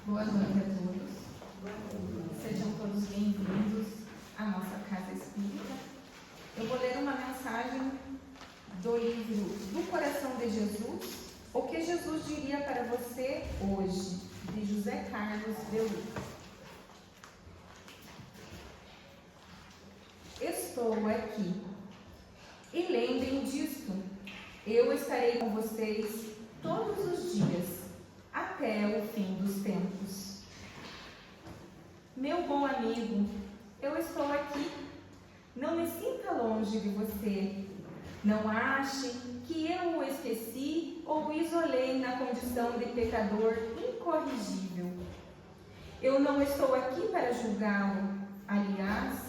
Boa noite a todos. Sejam todos bem-vindos à nossa Casa Espírita. Eu vou ler uma mensagem do livro Do Coração de Jesus, O que Jesus diria para você hoje, de José Carlos Belli. Estou aqui. E lembrem disto, eu estarei com vocês todos os dias, até o fim dos tempos. Meu bom amigo, eu estou aqui. Não me sinta longe de você. Não ache que eu o esqueci ou o isolei na condição de pecador incorrigível. Eu não estou aqui para julgá-lo. Aliás,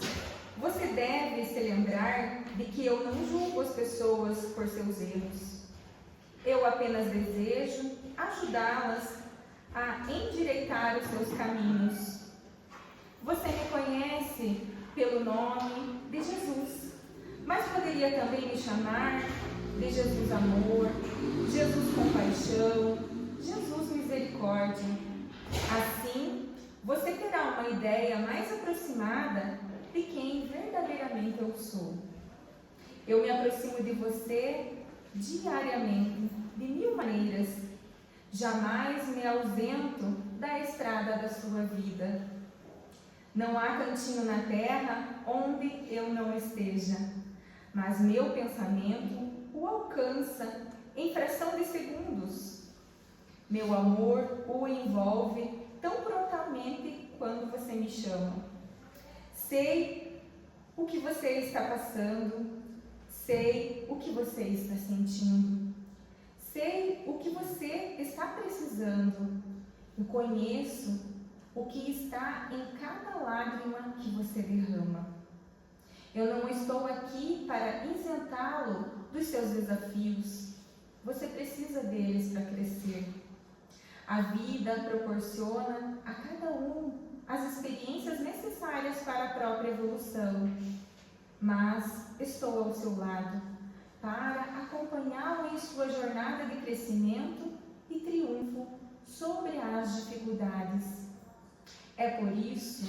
você deve se lembrar de que eu não julgo as pessoas por seus erros. Eu apenas desejo ajudá-las a endireitar os seus caminhos. Você me conhece pelo nome de Jesus, mas poderia também me chamar de Jesus Amor, Jesus Compaixão, Jesus Misericórdia. Assim, você terá uma ideia mais aproximada de quem verdadeiramente eu sou. Eu me aproximo de você diariamente, de mil maneiras. Jamais me ausento da estrada da sua vida. Não há cantinho na terra onde eu não esteja, mas meu pensamento o alcança em fração de segundos. Meu amor o envolve tão prontamente quando você me chama. Sei o que você está passando, sei o que você está sentindo, sei o que você está precisando. Eu conheço o que está em cada lágrima que você derrama. Eu não estou aqui para isentá-lo dos seus desafios. Você precisa deles para crescer. A vida proporciona a cada um as experiências necessárias para a própria evolução. Mas estou ao seu lado para acompanhá-lo em sua jornada de crescimento e triunfo sobre as dificuldades. É por isso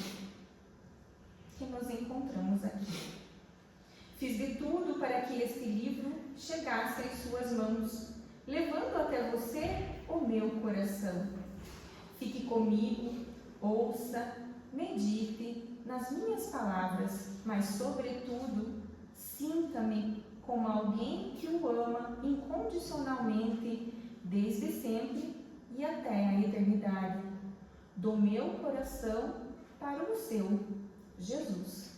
que nos encontramos aqui. Fiz de tudo para que este livro chegasse em suas mãos, levando até você o meu coração. Fique comigo, ouça, medite nas minhas palavras, mas, sobretudo, sinta-me como alguém que o ama incondicionalmente, desde sempre e até a eternidade. Do meu coração para o seu, Jesus.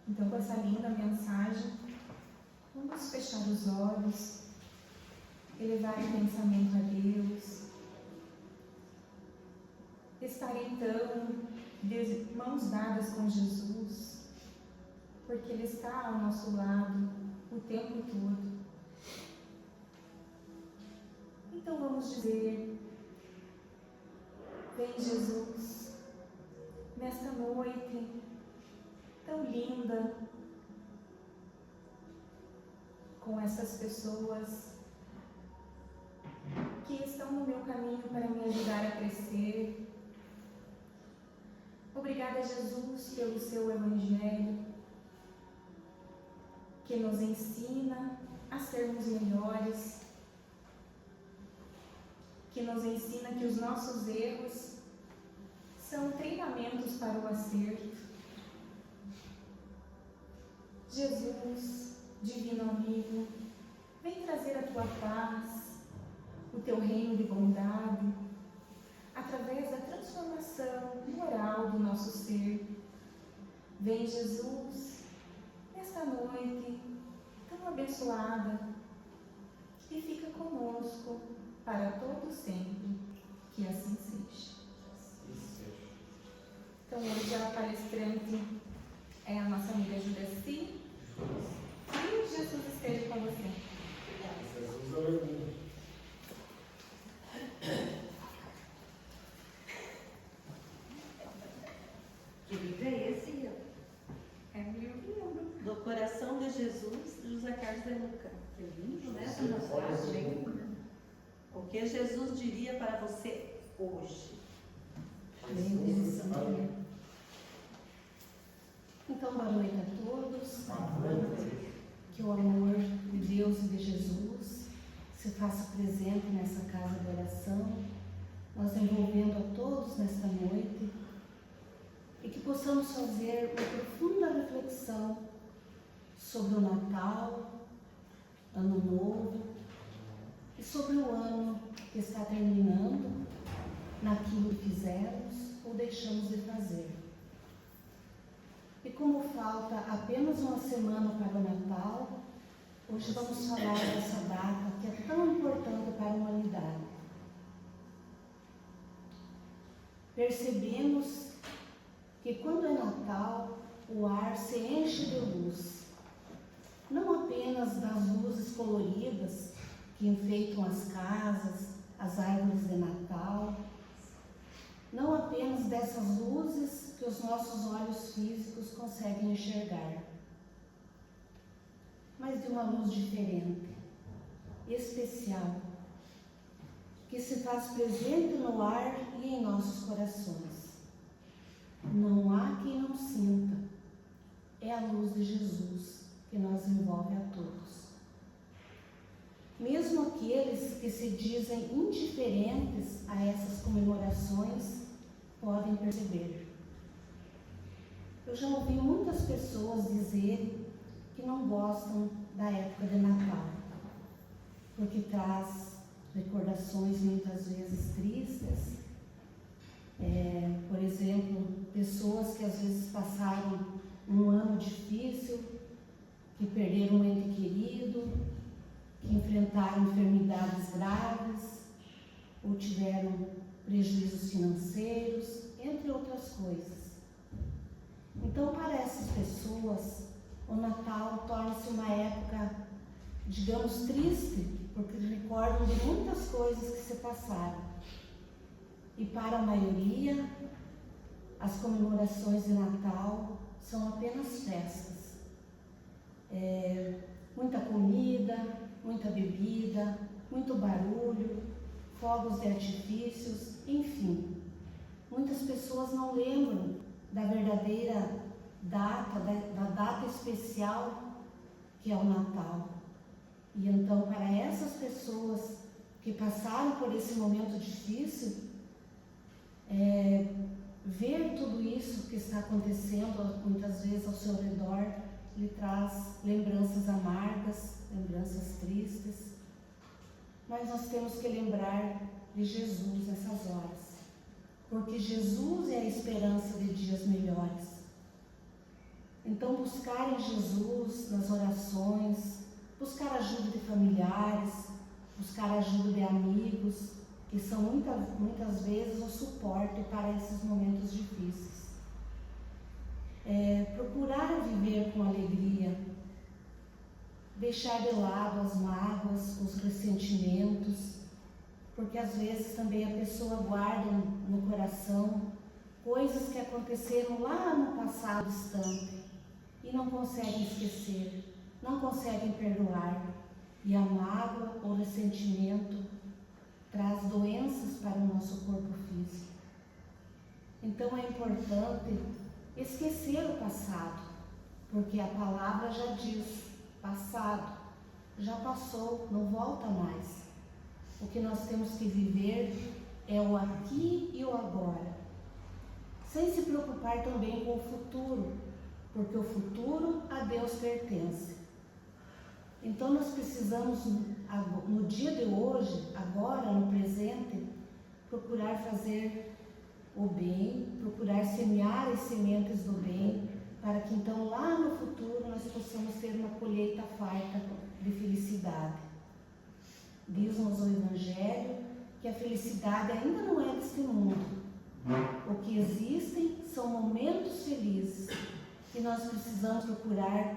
Então, com essa linda mensagem, vamos fechar os olhos, elevar o pensamento a Deus, estar então de mãos dadas com Jesus, porque Ele está ao nosso lado o tempo todo. Então vamos dizer: vem Jesus, nesta noite tão linda, com essas pessoas que estão no meu caminho para me ajudar a crescer. Obrigada, Jesus, pelo seu Evangelho, que nos ensina a sermos melhores, que nos ensina que os nossos erros são treinamentos para o acerto. Jesus, divino amigo, vem trazer a tua paz, o teu reino de bondade, através da transformação moral do nosso ser. Vem, Jesus, nesta noite tão abençoada, e fica conosco para todo sempre. Que assim seja. Então hoje a palestrante é a nossa amiga Juraci. E Jesus esteja com você. Que livro é esse? É um livro lindo. Do Coração de Jesus, José Carlos de Luca. Que lindo, né? Essa mensagem. O que Jesus diria para você hoje? Então, boa noite a todos. Que o amor de Deus e de Jesus se faça presente nessa casa de oração, nós envolvendo a todos nesta noite, e que possamos fazer uma profunda reflexão sobre o Natal, Ano Novo, e sobre o ano que está terminando, naquilo que fizemos ou deixamos de fazer. E como falta apenas uma semana para o Natal, hoje vamos falar dessa data que é tão importante para a humanidade. Percebemos que quando é Natal, o ar se enche de luz, não apenas das luzes coloridas que enfeitam as casas, as árvores de Natal, não apenas dessas luzes que os nossos olhos físicos conseguem enxergar, mas de uma luz diferente, especial, que se faz presente no ar e em nossos corações. Não há quem não sinta, é a luz de Jesus que nos envolve a todos. Mesmo aqueles que se dizem indiferentes a essas comemorações podem perceber. Eu já ouvi muitas pessoas dizerem que não gostam da época de Natal, porque traz recordações muitas vezes tristes. Por exemplo, pessoas que às vezes passaram um ano difícil, que perderam um ente querido, que enfrentaram enfermidades graves, ou tiveram prejuízos financeiros, entre outras coisas. Então, para essas pessoas, o Natal torna-se uma época, digamos, triste, porque recordam de muitas coisas que se passaram. E para a maioria, as comemorações de Natal são apenas festas. Muita comida, muita bebida, muito barulho, fogos de artifícios, enfim. Muitas pessoas não lembram da verdadeira data, da data especial que é o Natal. E então, para essas pessoas que passaram por esse momento difícil, ver tudo isso que está acontecendo muitas vezes ao seu redor lhe traz lembranças amargas, lembranças tristes. Mas nós temos que lembrar de Jesus nessas horas, porque Jesus é a esperança de dias melhores. Então, buscar em Jesus nas orações, buscar ajuda de familiares, buscar ajuda de amigos, que são muitas vezes o suporte para esses momentos difíceis. Procurar viver com alegria, deixar de lado as mágoas, os ressentimentos, porque às vezes também a pessoa guarda no coração coisas que aconteceram lá no passado distante e não conseguem esquecer, não conseguem perdoar, e a mágoa ou ressentimento traz doenças para o nosso corpo físico. Então é importante esquecer o passado, porque a palavra já diz: passado, já passou, não volta mais. O que nós temos que viver é o aqui e o agora, sem se preocupar também com o futuro, porque o futuro a Deus pertence. Então nós precisamos, no dia de hoje, agora, no presente, procurar fazer o bem, procurar semear as sementes do bem, para que então lá no futuro nós possamos ter uma colheita farta de felicidade. Diz-nos o Evangelho que a felicidade ainda não é deste mundo. O que existem são momentos felizes e nós precisamos procurar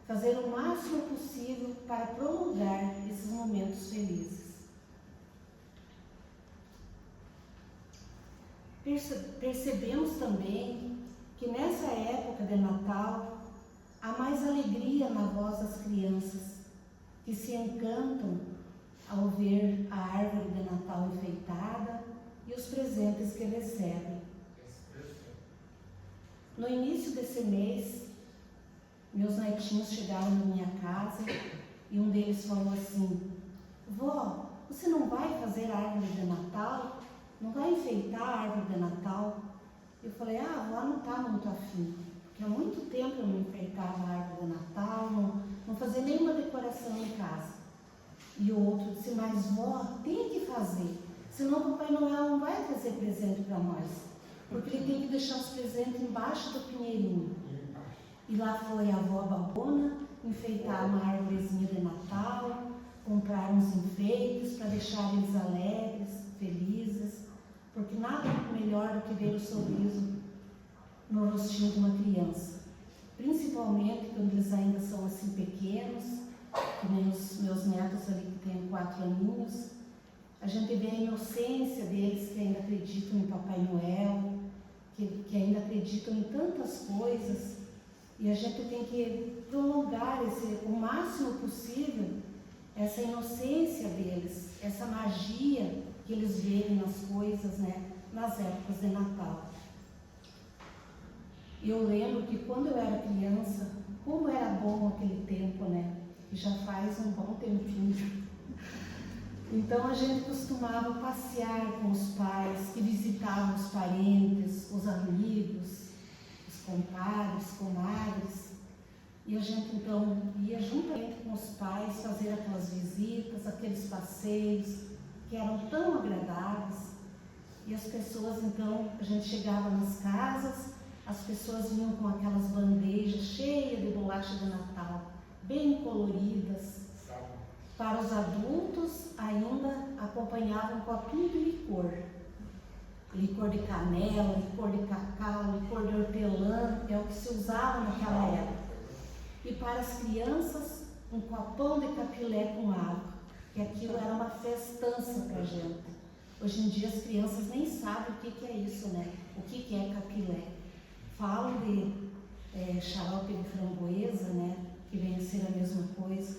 fazer o máximo possível para prolongar esses momentos felizes. Percebemos também que nessa época de Natal há mais alegria na voz das crianças, que se encantam ao ver a árvore de Natal enfeitada e os presentes que recebem. No início desse mês, meus netinhos chegaram na minha casa e um deles falou assim: vó, você não vai fazer a árvore de Natal? Não vai enfeitar a árvore de Natal? Eu falei: a avó não está muito afim, porque há muito tempo eu não enfeitava a árvore de Natal, não fazia nenhuma decoração em casa. E o outro disse: mas vó, tem que fazer, senão o Papai Noel não vai trazer presente para nós, porque ele tem que deixar os presentes embaixo do pinheirinho. E lá foi a avó Babona enfeitar uma árvorezinha de Natal, comprar uns enfeites para deixar eles alegres, felizes, porque nada melhor do que ver o sorriso no rostinho de uma criança, principalmente quando eles ainda são assim pequenos, que nem os meus netos ali que têm 4 aninhos. A gente vê a inocência deles, que ainda acreditam em Papai Noel, que ainda acreditam em tantas coisas, e a gente tem que prolongar o máximo possível essa inocência deles, essa magia que eles veem nas coisas, né, nas épocas de Natal. Eu lembro que quando eu era criança, como era bom aquele tempo, né, que já faz um bom tempinho. Então a gente costumava passear com os pais, que visitavam os parentes, os amigos, os compadres, comadres, e a gente então ia juntamente com os pais fazer aquelas visitas, aqueles passeios que eram tão agradáveis. E as pessoas então, a gente chegava nas casas, as pessoas vinham com aquelas bandejas cheias de bolacha de Natal, bem coloridas. Para os adultos, ainda acompanhava um copinho de licor. Licor de canela, licor de cacau, licor de hortelã, é o que se usava naquela época. E para as crianças, um copão de capilé com água, que aquilo era uma festança para a gente. Hoje em dia as crianças nem sabem o que é isso, né? O que é capilé. Falam de xarope de framboesa, né? Que vem a ser a mesma coisa.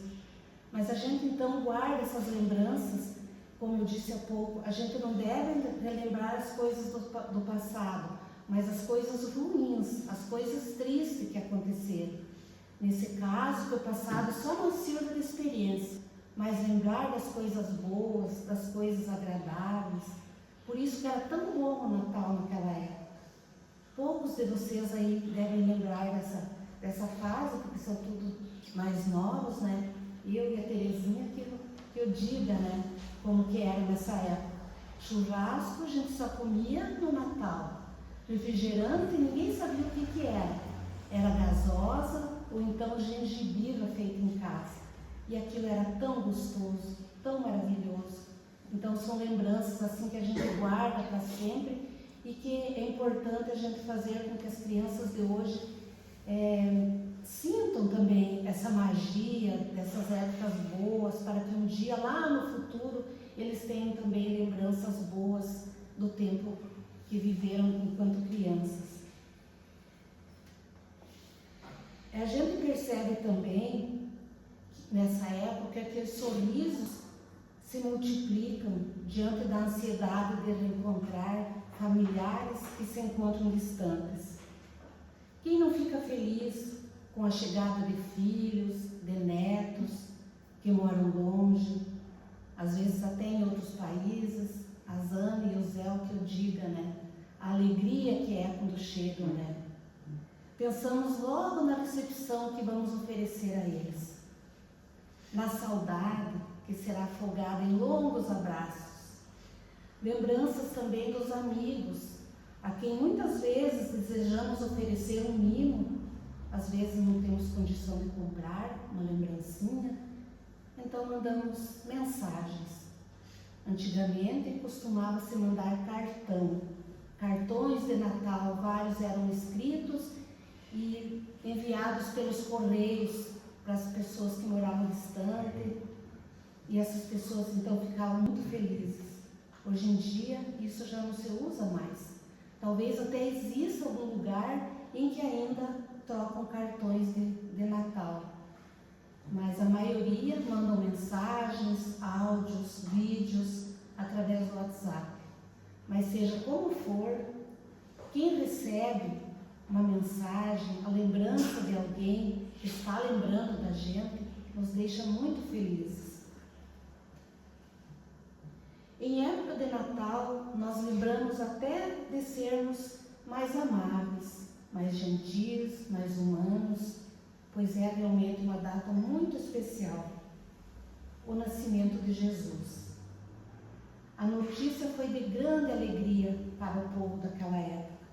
Mas a gente então guarda essas lembranças, como eu disse há pouco, a gente não deve relembrar as coisas do passado, mas as coisas ruins, as coisas tristes que aconteceram. Nesse caso, que o passado só não sirva de experiência, mas lembrar das coisas boas, das coisas agradáveis. Por isso que era tão bom o Natal naquela época. Poucos de vocês aí devem lembrar dessa fase, porque são tudo mais novos, né? Eu e a Terezinha, que eu diga, né, como que era nessa época. Churrasco a gente só comia no Natal. Refrigerante ninguém sabia o que era. Era gasosa ou então gengibre feito em casa. E aquilo era tão gostoso, tão maravilhoso. Então são lembranças assim que a gente guarda para sempre e que é importante a gente fazer com que as crianças de hoje sintam também essa magia dessas épocas boas, para que um dia lá no futuro eles tenham também lembranças boas do tempo que viveram enquanto crianças. A gente percebe também nessa época que os sorrisos se multiplicam diante da ansiedade de reencontrar familiares que se encontram distantes. Quem não fica feliz com a chegada de filhos, de netos que moram longe, às vezes até em outros países, a Zana e o Zé, que eu diga, né? A alegria que é quando chegam, né? Pensamos logo na recepção que vamos oferecer a eles, na saudade que será afogada em longos abraços, lembranças também dos amigos, a quem muitas vezes desejamos oferecer um mimo, às vezes não temos condição de comprar uma lembrancinha, então então mandamos mensagens. Antigamente costumava-se mandar cartões de Natal, vários eram escritos e enviados pelos correios para as pessoas que moravam distante, e essas pessoas então ficavam muito felizes. Hoje em dia isso já não se usa mais. Talvez até exista algum lugar em que ainda trocam cartões de Natal, mas a maioria mandam mensagens, áudios, vídeos através do WhatsApp. Mas seja como for, quem recebe uma mensagem, a lembrança de alguém que está lembrando da gente, nos deixa muito felizes. Em época de Natal, nós lembramos até de sermos mais amáveis, mais gentis, mais humanos, pois é realmente uma data muito especial, o nascimento de Jesus. A notícia foi de grande alegria para o povo daquela época.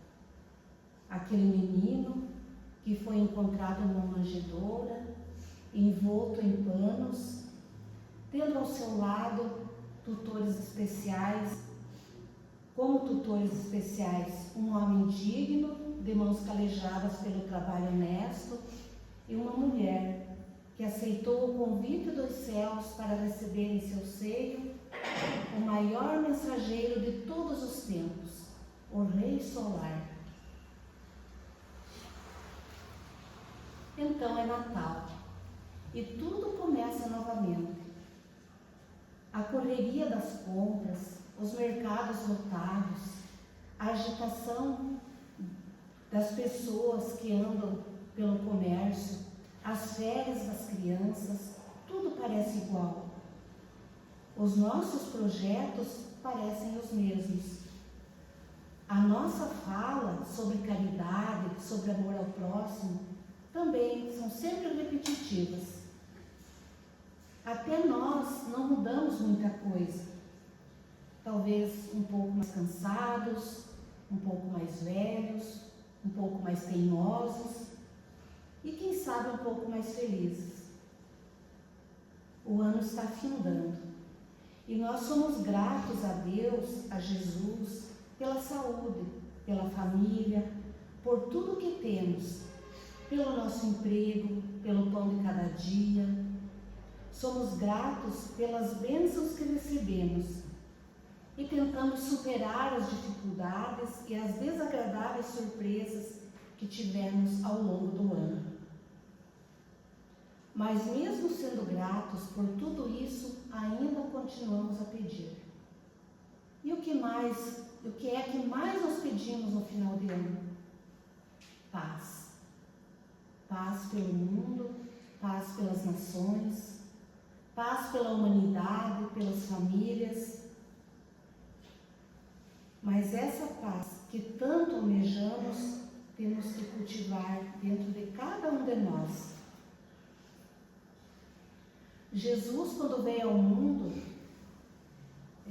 Aquele menino que foi encontrado numa manjedoura, envolto em panos, tendo ao seu lado tutores especiais, como tutores especiais, um homem digno, de mãos calejadas pelo trabalho honesto, e uma mulher que aceitou o convite dos céus para receber em seu seio o maior mensageiro de todos os tempos, o Rei Solar. Então é Natal e tudo começa novamente. A correria das compras, os mercados lotados, a agitação das pessoas que andam pelo comércio, as férias das crianças, tudo parece igual. Os nossos projetos parecem os mesmos. A nossa fala sobre caridade, sobre amor ao próximo, também são sempre repetitivas. Até nós não mudamos muita coisa. Talvez um pouco mais cansados, um pouco mais velhos, um pouco mais teimosos e quem sabe um pouco mais felizes. O ano está findando e nós somos gratos a Deus, a Jesus, pela saúde, pela família, por tudo que temos, pelo nosso emprego, pelo pão de cada dia. Somos gratos pelas bênçãos que recebemos e tentamos superar as dificuldades e as desagradáveis surpresas que tivemos ao longo do ano. Mas mesmo sendo gratos por tudo isso, ainda continuamos a pedir. E o que é que mais nós pedimos no final de ano? Paz. Paz pelo mundo, paz pelas nações, paz pela humanidade, pelas famílias. Mas essa paz que tanto almejamos, temos que cultivar dentro de cada um de nós. Jesus, quando veio ao mundo,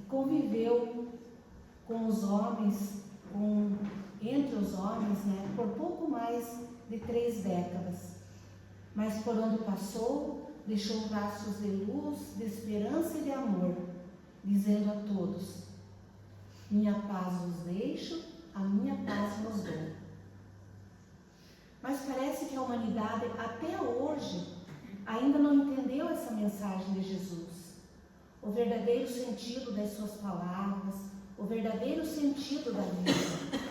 conviveu com os homens, entre os homens, por pouco mais de 3 décadas. Mas por onde passou, deixou rastros de luz, de esperança e de amor, dizendo a todos: minha paz vos deixo, a minha paz vos dou. Mas parece que a humanidade até hoje ainda não entendeu essa mensagem de Jesus, o verdadeiro sentido das suas palavras, o verdadeiro sentido da vida.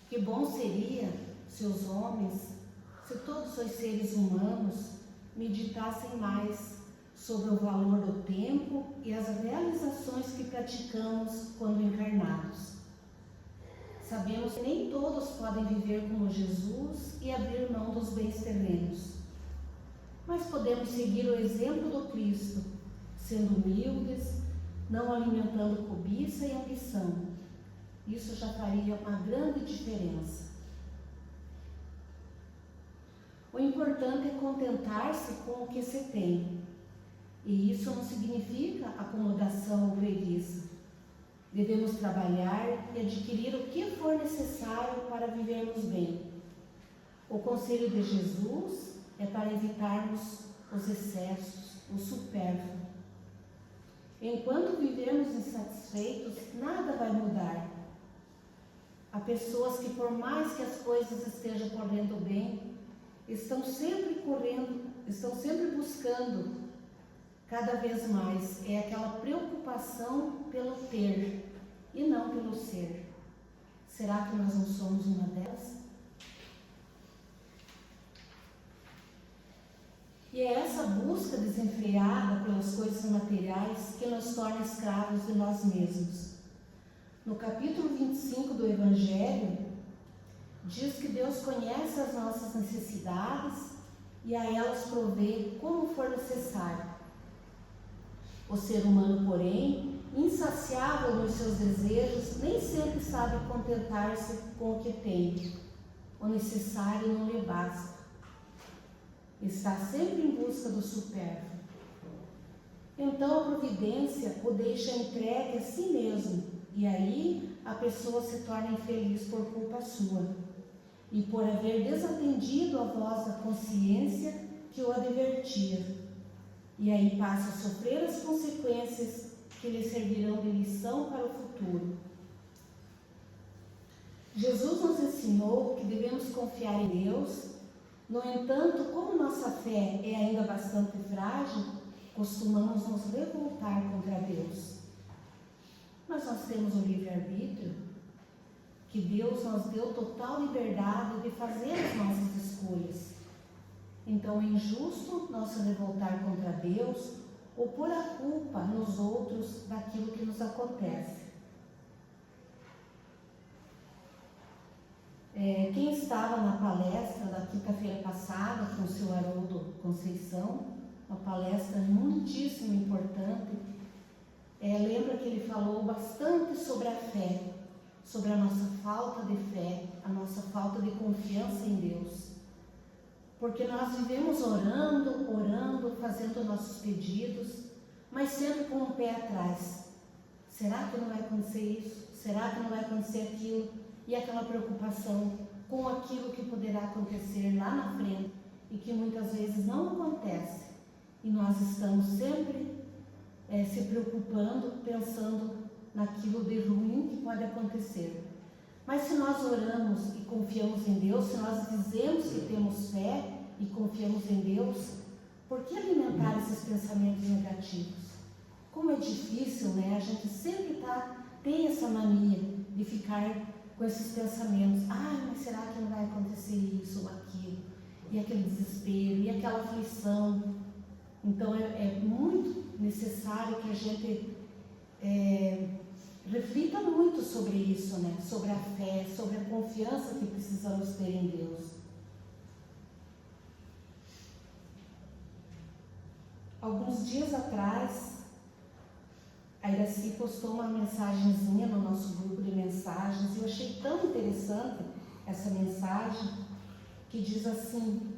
Que bom seria se os homens, se todos os seres humanos meditassem mais sobre o valor do tempo e as realizações que praticamos quando encarnados. Sabemos que nem todos podem viver como Jesus e abrir mão dos bens terrenos, mas podemos seguir o exemplo do Cristo, sendo humildes, não alimentando cobiça e ambição. Isso já faria uma grande diferença. O importante é contentar-se com o que se tem. E isso não significa acomodação ou preguiça. Devemos trabalhar e adquirir o que for necessário para vivermos bem. O conselho de Jesus é para evitarmos os excessos, o supérfluo. Enquanto vivermos insatisfeitos, nada vai mudar. Há pessoas que, por mais que as coisas estejam correndo bem, estão sempre buscando cada vez mais. É aquela preocupação pelo ter e não pelo ser. Será que nós não somos uma delas? E é essa busca desenfreada pelas coisas materiais que nos torna escravos de nós mesmos. No capítulo 25 do Evangelho, diz que Deus conhece as nossas necessidades e a elas provê como for necessário. O ser humano, porém, insaciável nos seus desejos, nem sempre sabe contentar-se com o que tem. O necessário não lhe basta. Está sempre em busca do supérfluo. Então a providência o deixa entregue a si mesmo, e aí a pessoa se torna infeliz por culpa sua, e por haver desatendido a voz da consciência que o advertia. E aí passa a sofrer as consequências que lhe servirão de lição para o futuro. Jesus nos ensinou que devemos confiar em Deus. No entanto, como nossa fé é ainda bastante frágil, costumamos nos revoltar contra Deus. Mas nós temos o livre-arbítrio, que Deus nos deu total liberdade de fazer as nossas escolhas. Então é injusto nós se revoltar contra Deus ou pôr a culpa nos outros daquilo que nos acontece. Quem estava na palestra da quinta-feira passada com o seu Haroldo Conceição, uma palestra muitíssimo importante, lembra que ele falou bastante sobre a fé, sobre a nossa falta de fé, a nossa falta de confiança em Deus. Porque nós vivemos orando, fazendo nossos pedidos, mas sempre com um pé atrás. Será que não vai acontecer isso? Será que não vai acontecer aquilo? E aquela preocupação com aquilo que poderá acontecer lá na frente e que muitas vezes não acontece. E nós estamos sempre se preocupando, pensando naquilo de ruim que pode acontecer. Mas se nós oramos e confiamos em Deus, se nós dizemos que temos fé e confiamos em Deus, por que alimentar esses pensamentos negativos? Como é difícil, né? A gente sempre tem essa mania de ficar com esses pensamentos. Mas será que não vai acontecer isso ou aquilo? E aquele desespero, e aquela aflição. Então é muito necessário que a gente reflita muito sobre isso, né? Sobre a fé, sobre a confiança que precisamos ter em Deus. Alguns dias atrás, a Iraci postou uma mensagenzinha no nosso grupo de mensagens e eu achei tão interessante essa mensagem, que diz assim: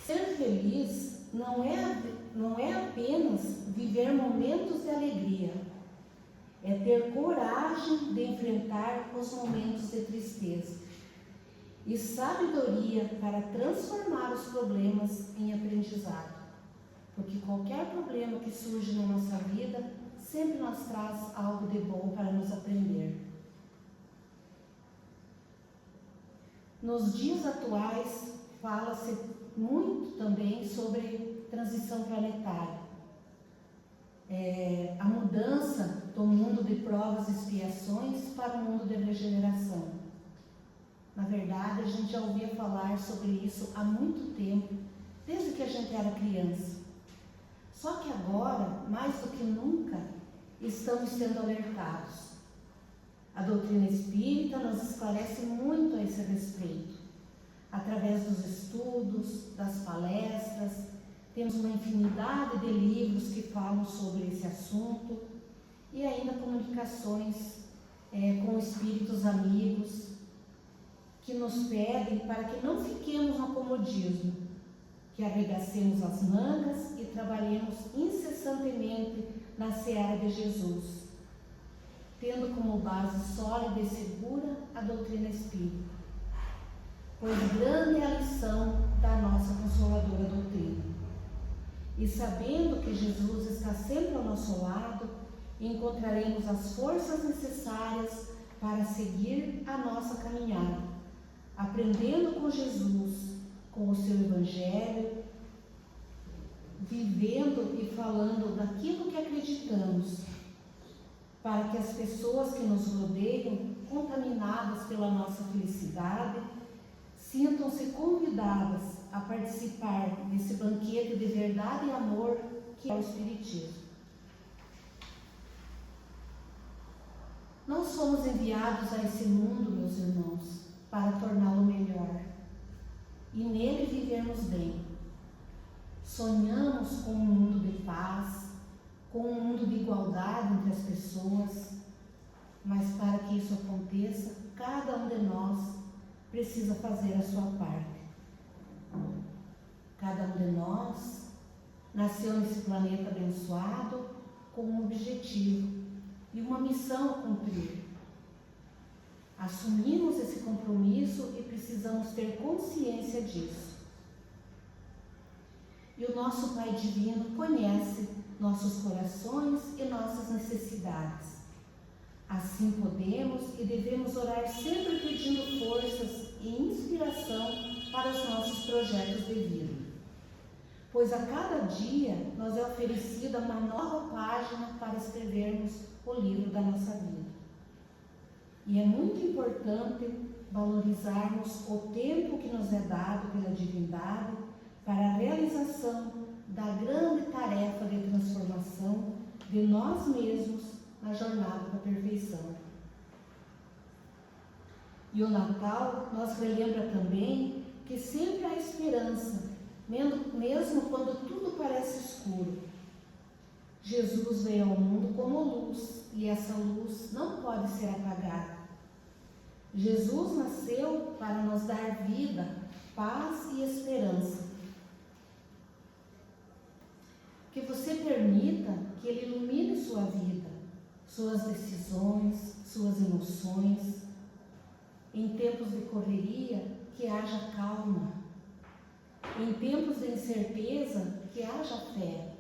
ser feliz não é apenas viver momentos de alegria, é ter coragem de enfrentar os momentos de tristeza e sabedoria para transformar os problemas em aprendizado. Porque qualquer problema que surge na nossa vida sempre nos traz algo de bom para nos aprender. Nos dias atuais, fala-se muito também sobre transição planetária. A mudança do mundo de provas e expiações para o mundo de regeneração. Na verdade, a gente já ouvia falar sobre isso há muito tempo, desde que a gente era criança. Só que agora, mais do que nunca, estamos sendo alertados. A doutrina espírita nos esclarece muito a esse respeito. Através dos estudos, das palestras, temos uma infinidade de livros que falam sobre esse assunto e ainda comunicações com espíritos amigos que nos pedem para que não fiquemos no comodismo, que arregacemos as mangas e trabalhemos incessantemente na seara de Jesus, tendo como base sólida e segura a doutrina espírita, pois grande é a lição da nossa consoladora doutrina. E sabendo que Jesus está sempre ao nosso lado, encontraremos as forças necessárias para seguir a nossa caminhada, aprendendo com Jesus, com o seu Evangelho, vivendo e falando daquilo que acreditamos, para que as pessoas que nos rodeiam, contaminadas pela nossa felicidade, sintam-se convidadas a participar desse banquete de verdade e amor que é o Espiritismo. Nós somos enviados a esse mundo, meus irmãos, para torná-lo melhor e nele vivermos bem. Sonhamos com um mundo de paz, com um mundo de igualdade entre as pessoas, mas para que isso aconteça, cada um de nós precisa fazer a sua parte. Cada um de nós nasceu nesse planeta abençoado com um objetivo e uma missão a cumprir. Assumimos esse compromisso e precisamos ter consciência disso. E o nosso Pai Divino conhece nossos corações e nossas necessidades. Assim podemos e devemos orar sempre pedindo forças e inspiração para os nossos projetos de vida. Pois a cada dia nos é oferecida uma nova página para escrevermos o livro da nossa vida. E é muito importante valorizarmos o tempo que nos é dado pela divindade para a realização da grande tarefa de transformação de nós mesmos na jornada da perfeição. E o Natal nos relembra também que sempre há esperança, mesmo quando tudo parece escuro. Jesus veio ao mundo como luz e essa luz não pode ser apagada. Jesus nasceu para nos dar vida, paz e esperança. Que você permita que Ele ilumine sua vida, suas decisões, suas emoções. Em tempos de correria, que haja calma. Em tempos de incerteza, que haja fé.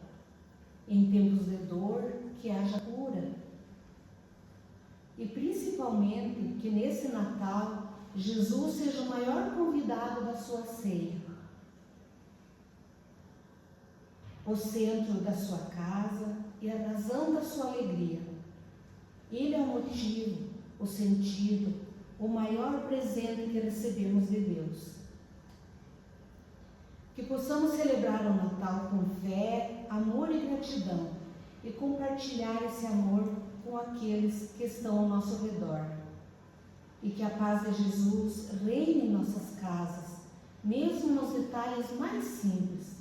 Em tempos de dor, que haja cura. E principalmente que nesse Natal, Jesus seja o maior convidado da sua ceia. O centro da sua casa e a razão da sua alegria. Ele é o motivo, o sentido, o maior presente que recebemos de Deus. Que possamos celebrar o Natal com fé, amor e gratidão e compartilhar esse amor com aqueles que estão ao nosso redor. E que a paz de Jesus reine em nossas casas, mesmo nos detalhes mais simples.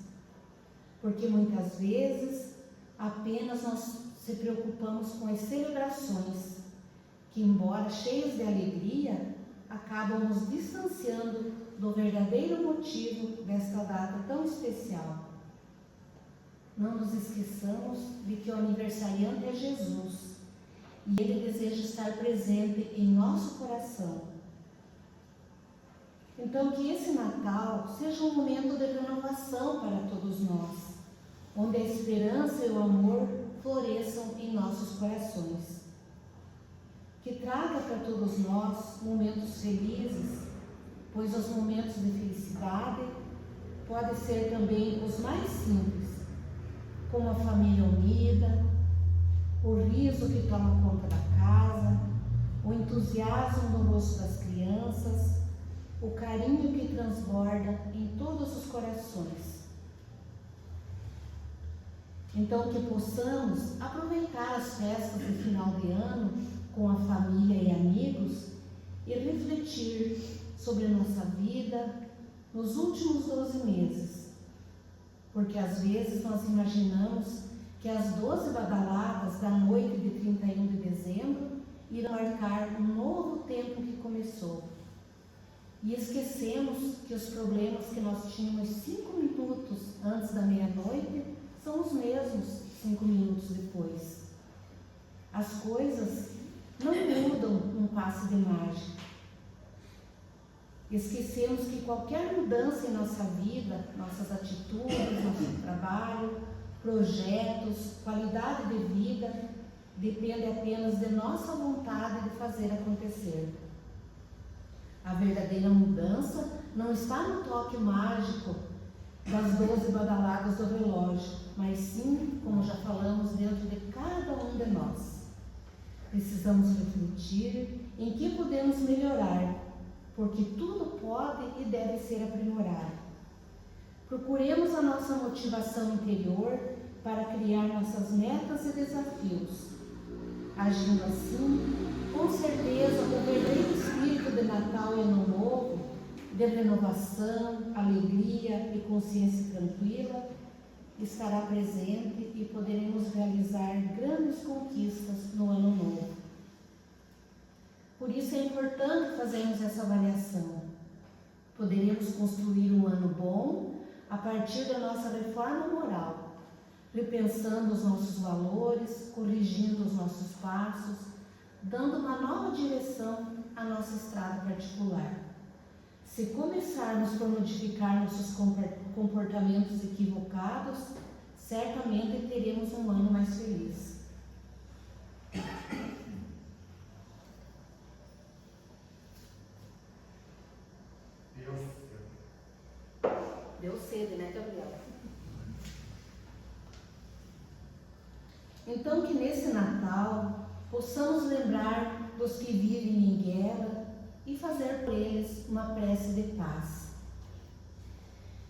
Porque muitas vezes apenas nós se preocupamos com as celebrações, que embora cheias de alegria, acabam nos distanciando do verdadeiro motivo desta data tão especial. Não nos esqueçamos de que o aniversariante é Jesus e Ele deseja estar presente em nosso coração. Então que esse Natal seja um momento de renovação para todos nós, onde a esperança e o amor floresçam em nossos corações. Que traga para todos nós momentos felizes, pois os momentos de felicidade podem ser também os mais simples, como a família unida, o riso que toma conta da casa, o entusiasmo no rosto das crianças, o carinho que transborda em todos os corações. Então que possamos aproveitar as festas de final de ano com a família e amigos e refletir sobre a nossa vida nos últimos 12 meses. Porque às vezes nós imaginamos que as 12 badaladas da noite de 31 de dezembro irão marcar um novo tempo que começou. E esquecemos que os problemas que nós tínhamos 5 minutos antes da meia-noite são os mesmos 5 minutos depois. As coisas não mudam num passe de mágica. Esquecemos que qualquer mudança em nossa vida, nossas atitudes, nosso trabalho, projetos, qualidade de vida, depende apenas de nossa vontade de fazer acontecer. A verdadeira mudança não está no toque mágico das 12 badaladas do relógio, mas sim, como já falamos, dentro de cada um de nós. Precisamos refletir em que podemos melhorar, porque tudo pode e deve ser aprimorado. Procuremos a nossa motivação interior para criar nossas metas e desafios. Agindo assim, com certeza o verdadeiro espírito de Natal e Ano Novo, de renovação, alegria e consciência tranquila, estará presente e poderemos realizar grandes conquistas no Ano Novo. Por isso é importante fazermos essa avaliação. Poderemos construir um ano bom a partir da nossa reforma moral, repensando os nossos valores, corrigindo os nossos passos, dando uma nova direção à nossa estrada particular. Se começarmos por modificar nossos comportamentos equivocados, certamente teremos um ano mais feliz. Deu sede, né, Gabriela? Então, que nesse Natal possamos lembrar dos que vivem em guerra e fazer por eles uma prece de paz.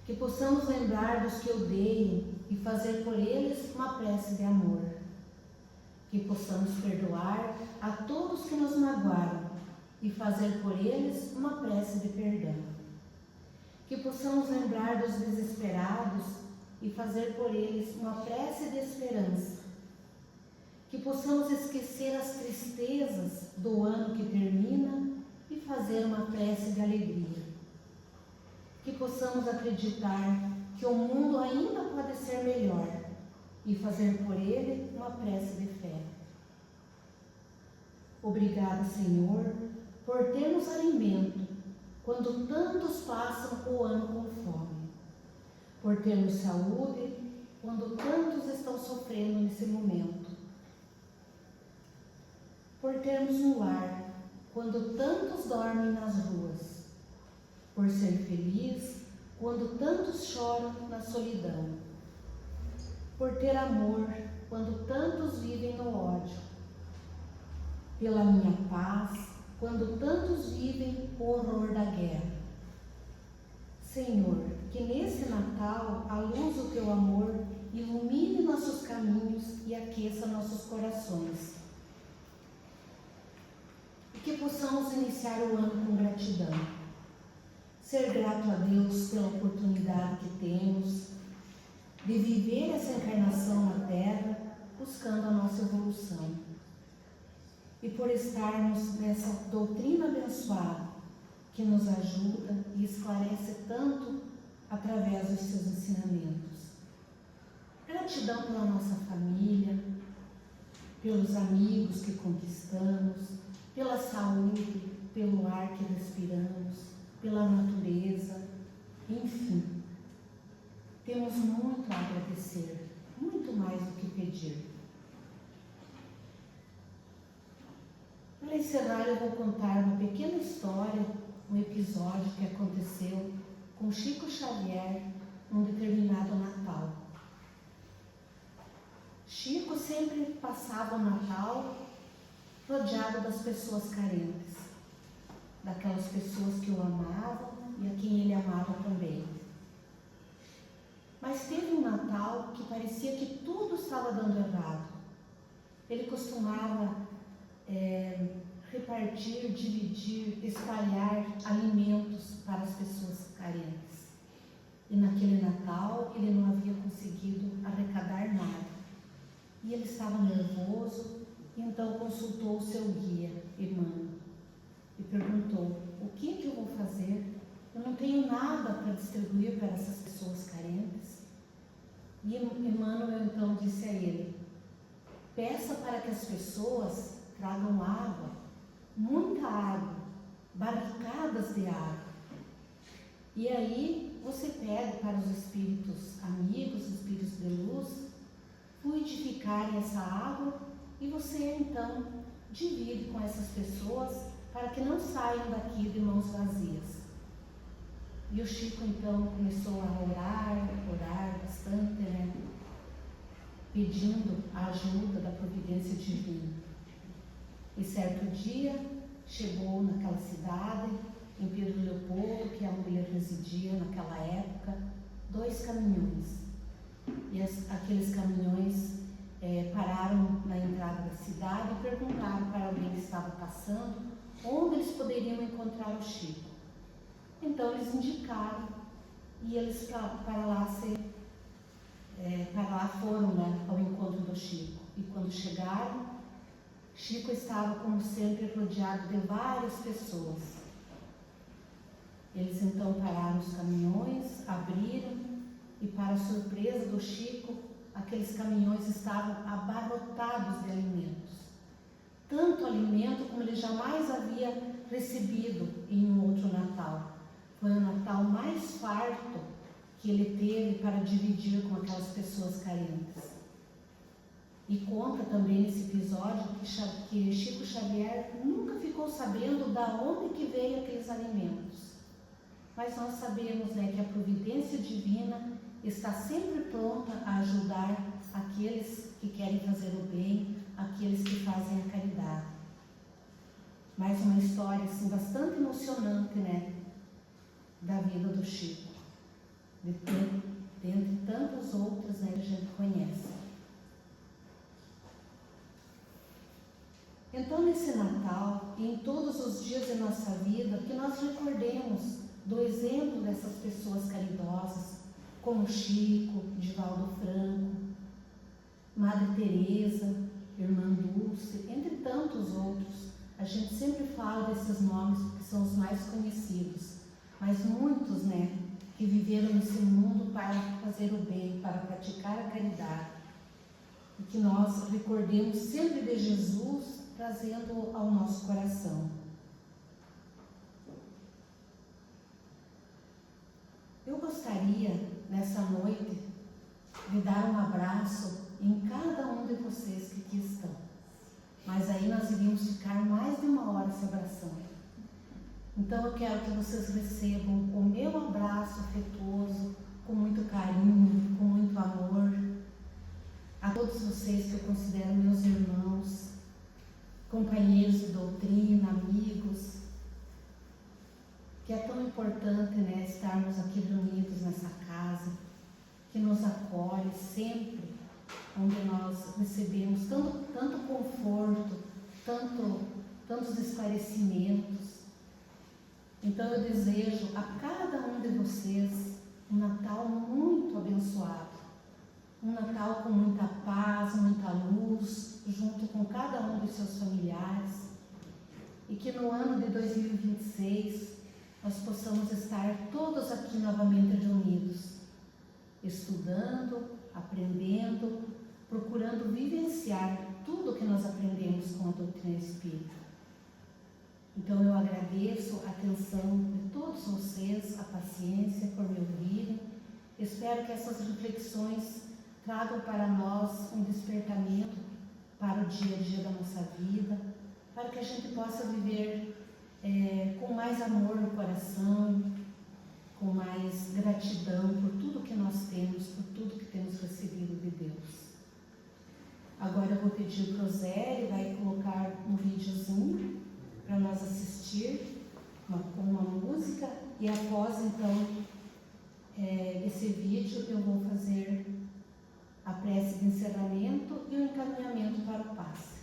Que possamos lembrar dos que odeiam e fazer por eles uma prece de amor. Que possamos perdoar a todos que nos magoaram e fazer por eles uma prece de perdão. Que possamos lembrar dos desesperados e fazer por eles uma prece de esperança. Que possamos esquecer as tristezas do ano que termina e fazer uma prece de alegria. Que possamos acreditar que o mundo ainda pode ser melhor e fazer por ele uma prece de fé. Obrigada, Senhor, por termos alimento quando tantos passam o ano com fome, por termos saúde quando tantos estão sofrendo nesse momento, por termos um lar quando tantos dormem nas ruas, por ser feliz quando tantos choram na solidão, por ter amor quando tantos vivem no ódio, pela minha paz quando tantos vivem o horror da guerra. Senhor, que nesse Natal a luz do Teu amor ilumine nossos caminhos e aqueça nossos corações. E que possamos iniciar o ano com gratidão. Ser grato a Deus pela oportunidade que temos de viver essa encarnação na Terra, buscando a nossa evolução. E por estarmos nessa doutrina abençoada, que nos ajuda e esclarece tanto através dos seus ensinamentos. Gratidão pela nossa família, pelos amigos que conquistamos, pela saúde, pelo ar que respiramos, pela natureza, enfim. Temos muito a agradecer, muito mais do que pedir. Para encerrar, eu vou contar uma pequena história, um episódio que aconteceu com Chico Xavier num determinado Natal. Chico sempre passava o Natal rodeado das pessoas carentes, daquelas pessoas que o amavam e a quem ele amava também. Mas teve um Natal que parecia que tudo estava dando errado. Ele costumava repartir, dividir, espalhar alimentos para as pessoas carentes. E naquele Natal ele não havia conseguido arrecadar nada. E ele estava nervoso, e então consultou o seu guia, Emmanuel, e perguntou: o que eu vou fazer? Eu não tenho nada para distribuir para essas pessoas carentes. E Emmanuel então disse a ele: peça para que as pessoas tragam água, muita água, barricadas de água, E aí você pede para os espíritos amigos, espíritos de luz, fluidificarem essa água e você então divide com essas pessoas para que não saiam daqui de mãos vazias. E o Chico então começou a orar bastante, né? Pedindo a ajuda da providência divina. E certo dia chegou naquela cidade, em Pedro Leopoldo, que é onde ele residia naquela época, 2 caminhões. E aqueles caminhões pararam na entrada da cidade e perguntaram para alguém que estava passando onde eles poderiam encontrar o Chico. Então eles indicaram e eles para lá foram, né, ao encontro do Chico. E quando chegaram, Chico estava, como sempre, rodeado de várias pessoas. Eles então pararam os caminhões, abriram e, para surpresa do Chico, aqueles caminhões estavam abarrotados de alimentos. Tanto alimento como ele jamais havia recebido em um outro Natal. Foi o Natal mais farto que ele teve para dividir com aquelas pessoas carentes. E conta também nesse episódio que Chico Xavier nunca ficou sabendo de onde que veio aqueles alimentos. Mas nós sabemos, né, que a providência divina está sempre pronta a ajudar aqueles que querem fazer o bem, aqueles que fazem a caridade. Mais uma história assim, bastante emocionante, né, da vida do Chico, dentre tantas outras, né, que a gente conhece. Então, nesse Natal e em todos os dias de nossa vida, que nós recordemos do exemplo dessas pessoas caridosas, como Chico, Divaldo Franco, Madre Teresa, Irmã Dulce, entre tantos outros. A gente sempre fala desses nomes porque são os mais conhecidos, mas muitos, né, que viveram nesse mundo para fazer o bem, para praticar a caridade. E que nós recordemos sempre de Jesus, trazendo ao nosso coração. Eu gostaria, nessa noite, de dar um abraço em cada um de vocês que aqui estão. Mas aí nós iríamos ficar mais de 1 hora se abraçando. Então eu quero que vocês recebam o meu abraço afetuoso, com muito carinho, com muito amor. A todos vocês que eu considero meus irmãos, companheiros de doutrina, amigos, que é tão importante, né, estarmos aqui reunidos nessa casa, que nos acolhe sempre, onde nós recebemos tanto conforto, tantos esclarecimentos. Então eu desejo a cada um de vocês um Natal muito abençoado, um Natal com muita paz, muita luz, junto com cada um dos seus familiares, e que no ano de 2026 nós possamos estar todos aqui novamente reunidos, estudando, aprendendo, procurando vivenciar tudo o que nós aprendemos com a doutrina espírita. Então eu agradeço a atenção de todos vocês, a paciência por me ouvirem. Espero que essas reflexões tragam para nós um despertamento para o dia a dia da nossa vida, para que a gente possa viver com mais amor no coração, com mais gratidão por tudo que nós temos, por tudo que temos recebido de Deus. Agora eu vou pedir para o Zé, ele vai colocar um videozinho para nós assistir com uma música, e após então esse vídeo eu vou fazer a prece de encerramento e o encaminhamento para o passe.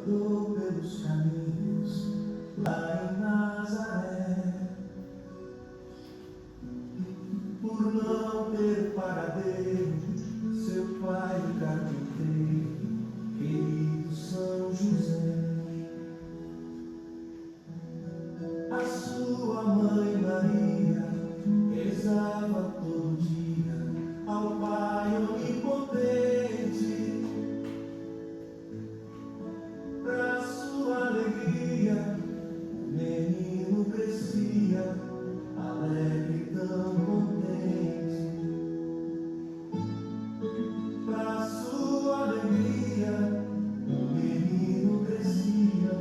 Pelos caminhos lá em Nazaré, por não ter paradeiro pai do carpinteiro, querido São José. A sua mãe Maria rezava todo dia ao Pai onipotente. Pra sua alegria, o menino crescia, alegre e tão contente. Pra sua alegria, o menino crescia,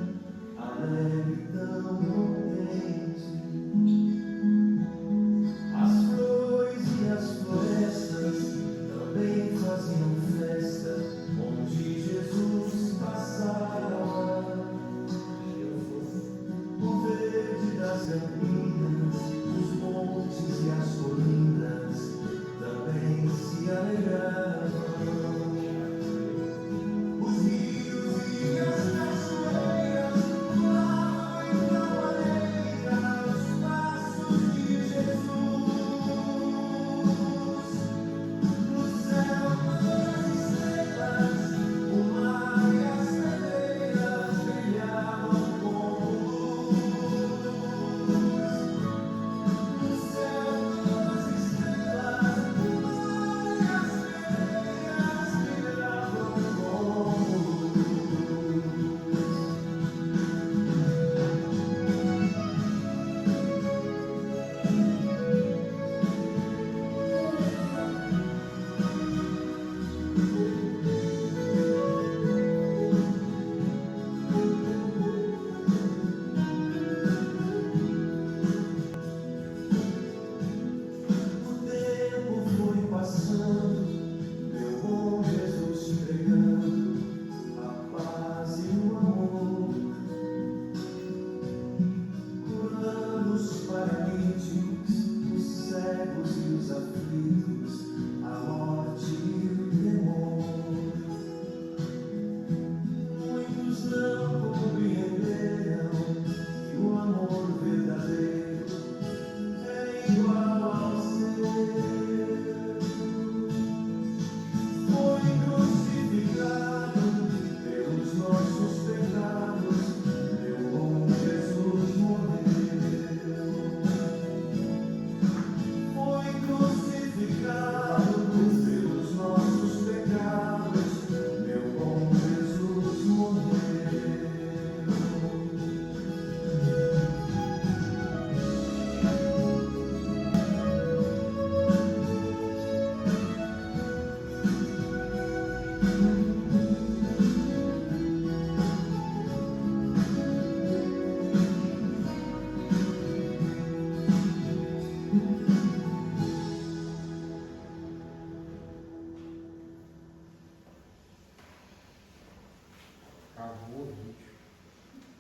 alegre e tão contente. As flores e as florestas também faziam festa, onde Jesus passava. O verde das campinas, os montes e as colinas também se alegravam. Os rios e as cachoeiras pulavam em cavaleira os passos de Jesus. No céu, as estrelas, o mar e as pedreiras brilhavam como luz. No céu, as estrelas, o mar e as pedreiras brilhavam como luz. O tempo foi passando, meu bom Jesus pregando a paz e o amor, curando os paralíticos, os cegos e os aflitos, a morte e o temor. Muitos não compreenderam que o amor verdadeiro é igual ao seu. Foi crucificado pelos nossos pecados, meu bom Jesus morreu. Foi crucificado pelos nossos pecados, meu bom Jesus morreu.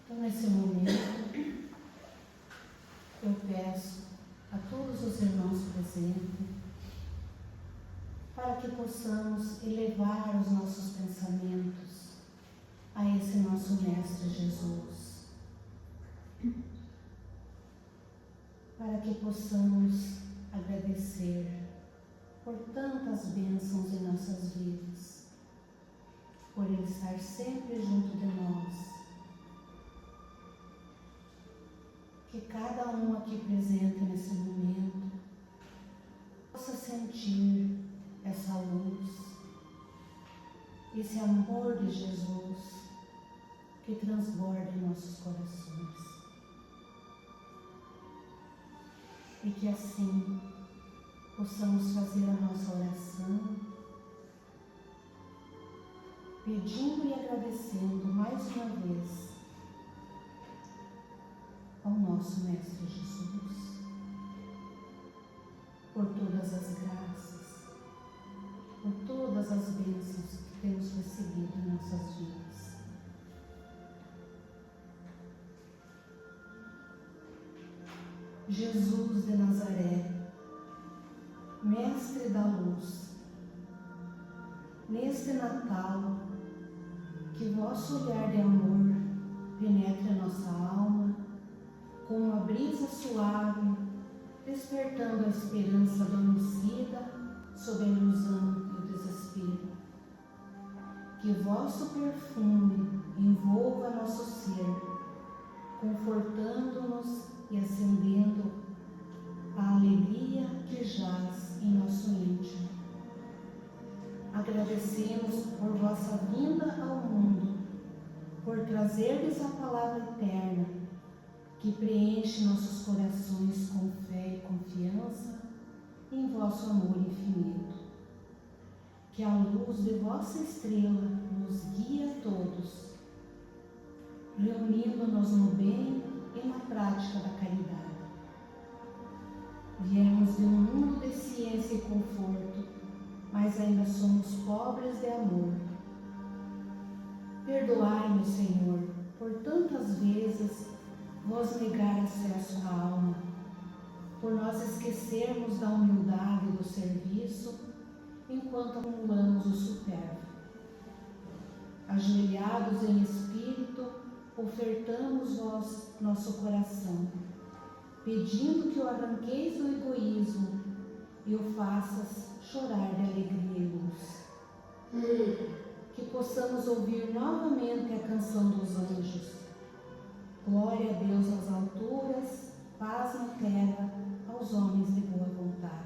Então, nesse momento, eu peço a todos os irmãos presentes para que possamos elevar os nossos pensamentos a esse nosso Mestre Jesus, para que possamos agradecer por tantas bênçãos em nossas vidas, por Ele estar sempre junto de nós. Que cada um aqui presente nesse momento possa sentir essa luz, esse amor de Jesus que transborda em nossos corações. E que assim possamos fazer a nossa oração, pedindo e agradecendo mais uma vez ao nosso Mestre Jesus, por todas as graças, por todas as bênçãos que temos recebido em nossas vidas. Jesus de Nazaré, Mestre da Luz, neste Natal, que vosso olhar de amor penetre a nossa alma, com uma brisa suave, despertando a esperança adormecida sob a ilusão e o desespero. Espírito. Que vosso perfume envolva nosso ser, confortando-nos e acendendo a alegria que jaz em nosso íntimo. Agradecemos por vossa vinda ao mundo, por trazerdes a palavra eterna, que preenche nossos corações com fé e confiança em vosso amor infinito. Que a luz de vossa estrela nos guie a todos, reunindo-nos no bem e na prática da caridade. Viemos de um mundo de ciência e conforto, mas ainda somos pobres de amor. Perdoai-nos, Senhor, por tantas vezes vos negar acesso à alma, por nós esquecermos da humildade e do serviço enquanto acumulamos o supérfluo. Ajoelhados em espírito, ofertamos vós nosso coração, pedindo que o arranqueis do egoísmo e o faças chorar de alegria e luz. Que possamos ouvir novamente a canção dos anjos. Glória a Deus nas alturas, paz na terra aos homens de boa vontade.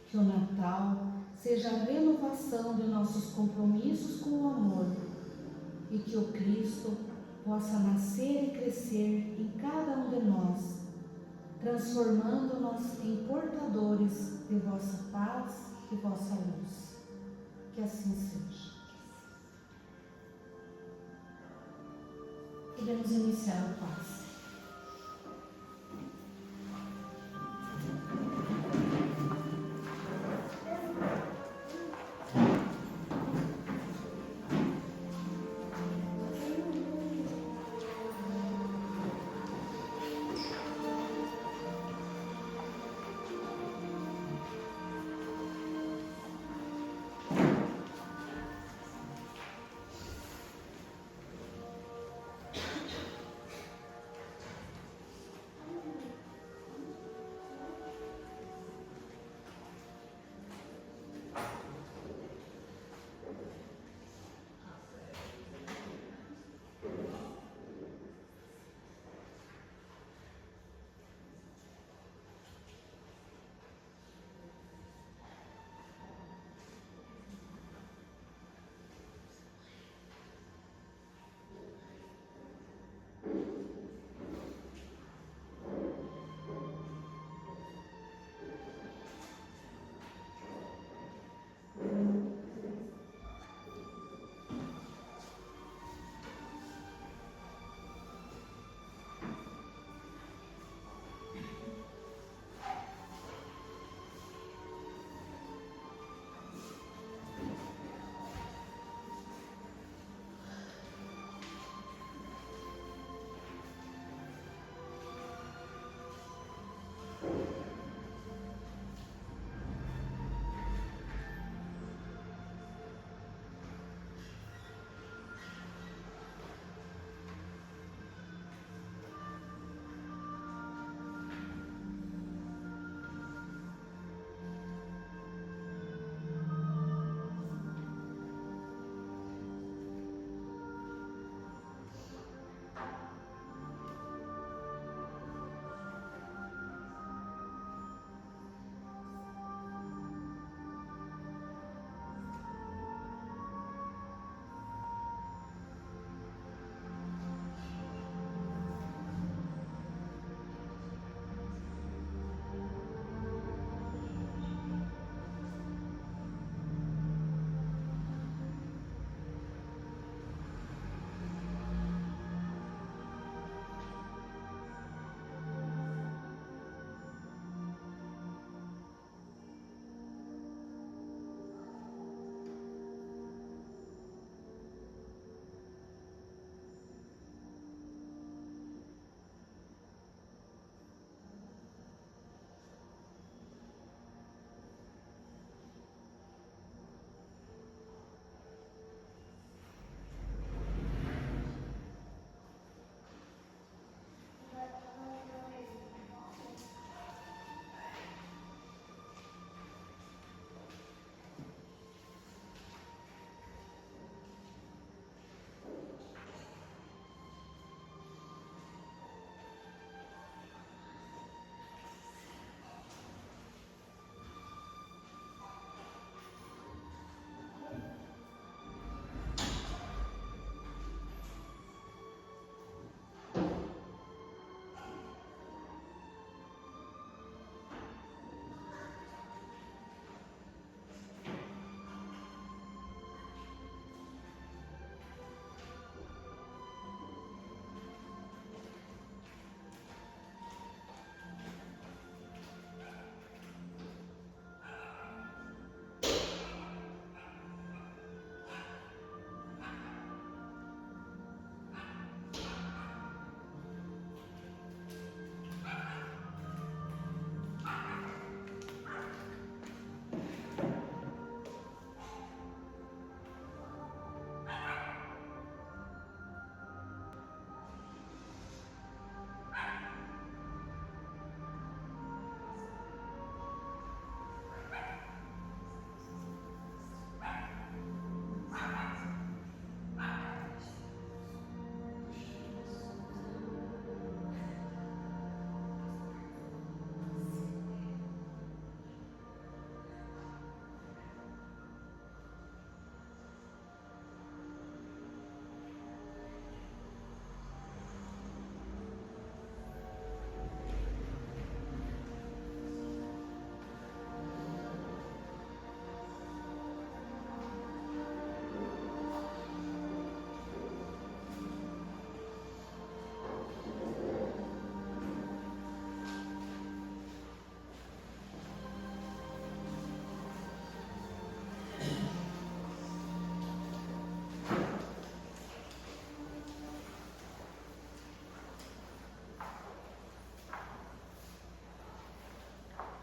Que o Natal seja a renovação de nossos compromissos com o amor e que o Cristo possa nascer e crescer em cada um de nós, transformando-nos em portadores de vossa paz e vossa luz. Que assim seja. Podemos iniciar o passe.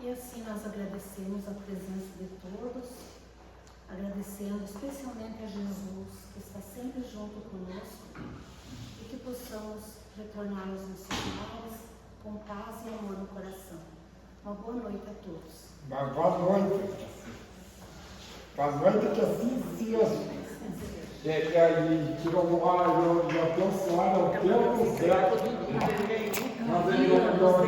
E assim nós agradecemos a presença de todos, agradecendo especialmente a Jesus, que está sempre junto conosco, e que possamos retornar aos nossos lares com paz e amor no coração. Uma boa noite a todos. Boa noite. Boa noite, que assim seja. E tirou o ar e abençoaram o tempo certo. Mas ele não tirou a